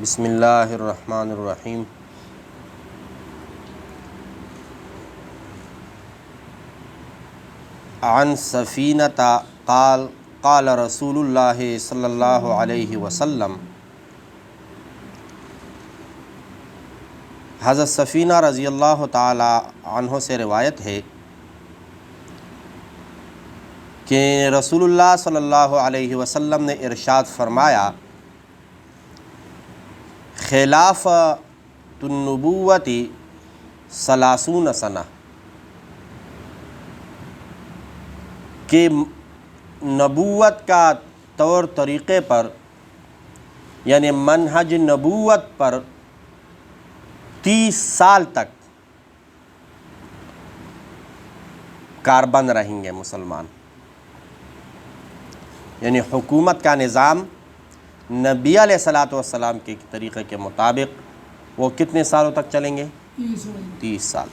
بسم اللہ الرحمن الرحیم۔ عن سفینۃ قال قال رسول اللہ صلی اللہ علیہ وسلم، حضرت سفینہ رضی اللہ تعالی عنہ سے روایت ہے کہ رسول اللہ صلی اللہ علیہ وسلم نے ارشاد فرمایا، خلافۃ النبوۃ ثلاثون سنہ، کہ نبوت کا طور طریقے پر یعنی منہج نبوت پر 30 سال تک کاربند رہیں گے مسلمان، یعنی حکومت کا نظام نبی علیہ الصلاۃ والسلام کے طریقے کے مطابق وہ کتنے سالوں تک چلیں گے؟ 30 سال۔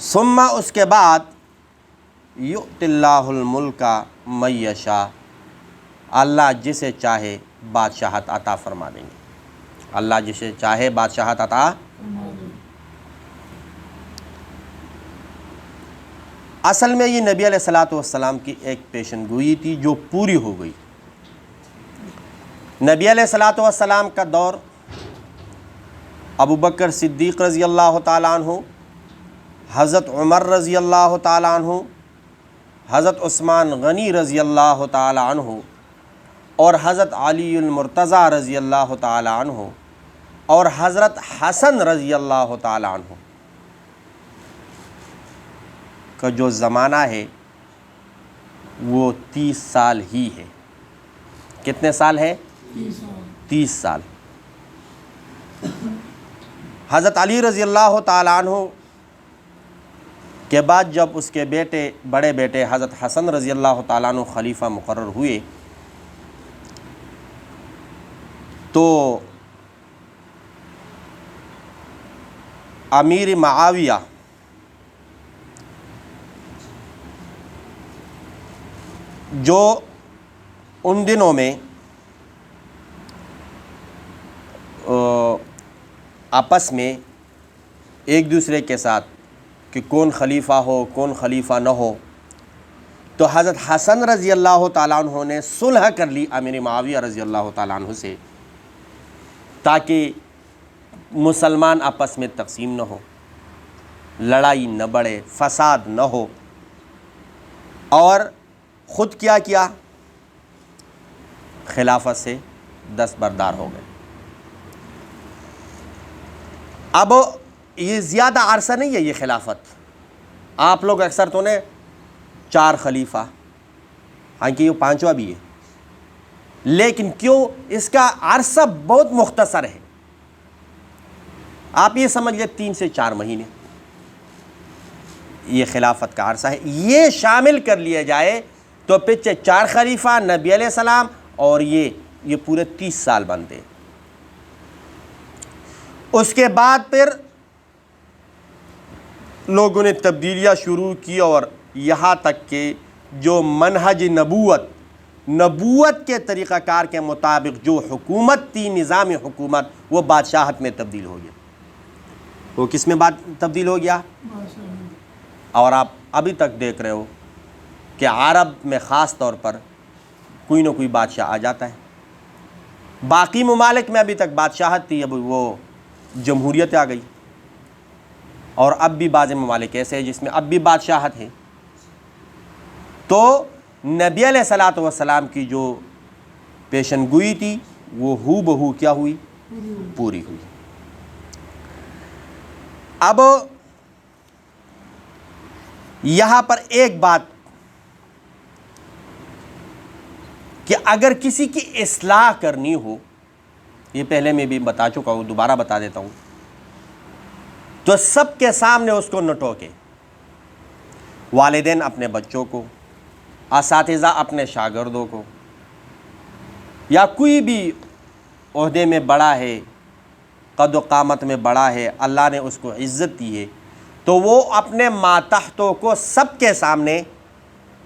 ثم اس کے بعد یؤتی اللہ الملک من یشاء، اللہ جسے چاہے بادشاہت عطا فرما دیں گے، اللہ جسے چاہے بادشاہت عطا۔ اصل میں یہ نبی علیہ الصلاۃ والسلام کی ایک پیشن گوئی تھی جو پوری ہو گئی۔ نبی علیہ الصلاۃ والسلام کا دور ابو بکر صدیق رضی اللہ تعالیٰ عنہ، حضرت عمر رضی اللہ تعالیٰ عنہ، حضرت عثمان غنی رضی اللہ تعالیٰ عنہ اور حضرت علی المرتضیٰ رضی اللہ تعالیٰ عنہ اور حضرت حسن رضی اللہ تعالیٰ عنہ کا جو زمانہ ہے وہ 30 سال ہی ہے۔ کتنے سال ہے؟ 30 سال۔ حضرت علی رضی اللہ تعالیٰ عنہ کے بعد جب اس کے بڑے بیٹے حضرت حسن رضی اللہ تعالیٰ عنہ خلیفہ مقرر ہوئے تو امیر معاویہ جو ان دنوں میں آپس میں ایک دوسرے کے ساتھ کہ کون خلیفہ ہو کون خلیفہ نہ ہو، تو حضرت حسن رضی اللہ تعالیٰ عنہ نے صلح کر لی امیر معاویہ رضی اللہ تعالیٰ عنہ سے، تاکہ مسلمان آپس میں تقسیم نہ ہو، لڑائی نہ بڑھے، فساد نہ ہو، اور خود کیا خلافت سے دستبردار ہو گئے۔ اب یہ زیادہ عرصہ نہیں ہے یہ خلافت، آپ لوگ اکثر تو نے 4 خلیفہ، ہاں کہ یہ 5واں بھی ہے، لیکن کیوں اس کا عرصہ بہت مختصر ہے، آپ یہ سمجھ لیں 3 سے 4 مہینے یہ خلافت کا عرصہ ہے۔ یہ شامل کر لیا جائے تو پچھے 4 خلیفہ نبی علیہ السلام اور یہ پورے 30 سال بنتے۔ اس کے بعد پھر لوگوں نے تبدیلیاں شروع کی اور یہاں تک کہ جو منہج نبوت کے طریقہ کار کے مطابق جو حکومت تھی، نظام حکومت، وہ بادشاہت میں تبدیل ہو گیا۔ وہ کس میں تبدیل ہو گیا؟ اور آپ ابھی تک دیکھ رہے ہو کہ عرب میں خاص طور پر کوئی نہ کوئی بادشاہ آ جاتا ہے۔ باقی ممالک میں ابھی تک بادشاہت تھی، اب وہ جمہوریت آ گئی، اور اب بھی بعض ممالک ایسے ہیں جس میں اب بھی بادشاہت ہے۔ تو نبی علیہ الصلاۃ والسلام کی جو پیشن گوئی تھی وہ ہو بہو کیا ہوئی؟ پوری ہوئی۔ اب یہاں پر ایک بات کہ اگر کسی کی اصلاح کرنی ہو، یہ پہلے میں بھی بتا چکا ہوں، دوبارہ بتا دیتا ہوں، تو سب کے سامنے اس کو نہ ٹوکے، والدین اپنے بچوں کو، اساتذہ اپنے شاگردوں کو، یا کوئی بھی عہدے میں بڑا ہے، قد و قامت میں بڑا ہے، اللہ نے اس کو عزت دی ہے، تو وہ اپنے ماتحتوں کو سب کے سامنے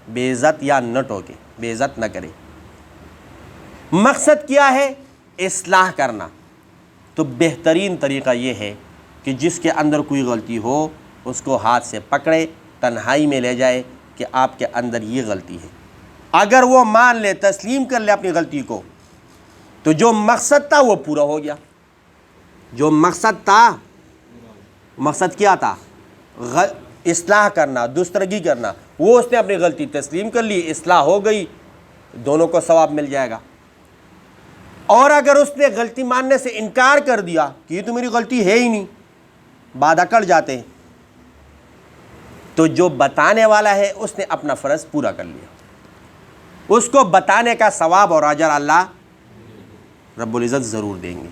بے عزت یا نہ ٹوکے، بے عزت نہ کرے۔ مقصد کیا ہے؟ اصلاح کرنا. تو بہترین طریقہ یہ ہے کہ جس کے اندر کوئی غلطی ہو اس کو ہاتھ سے پکڑے، تنہائی میں لے جائے کہ آپ کے اندر یہ غلطی ہے. اگر وہ مان لے، تسلیم کر لے اپنی غلطی کو، تو جو مقصد تھا وہ پورا ہو گیا. جو مقصد تھا، مقصد کیا تھا؟ اصلاح کرنا، درستگی کرنا. وہ اس نے اپنی غلطی تسلیم کر لی، اصلاح ہو گئی، دونوں کو ثواب مل جائے گا. اور اگر اس نے غلطی ماننے سے انکار کر دیا کہ یہ تو میری غلطی ہے ہی نہیں، بعد اکڑ جاتے ہیں، تو جو بتانے والا ہے اس نے اپنا فرض پورا کر لیا. اس کو بتانے کا ثواب اور اجر اللہ رب العزت ضرور دیں گے.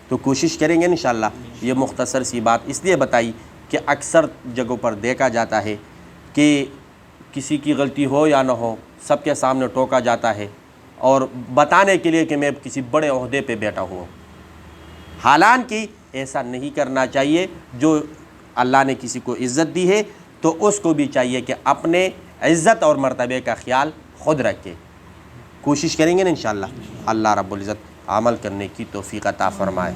تو کوشش کریں گے انشاءاللہ. یہ مختصر سی بات اس لیے بتائی کہ اکثر جگہوں پر دیکھا جاتا ہے کہ کسی کی غلطی ہو یا نہ ہو، سب کے سامنے ٹوکا جاتا ہے اور بتانے کے لیے کہ میں کسی بڑے عہدے پہ بیٹھا ہوں. حالانکہ ایسا نہیں کرنا چاہیے. جو اللہ نے کسی کو عزت دی ہے تو اس کو بھی چاہیے کہ اپنے عزت اور مرتبے کا خیال خود رکھے. کوشش کریں گے نا انشاءاللہ. اللہ رب العزت عمل کرنے کی توفیق عطا فرمائے.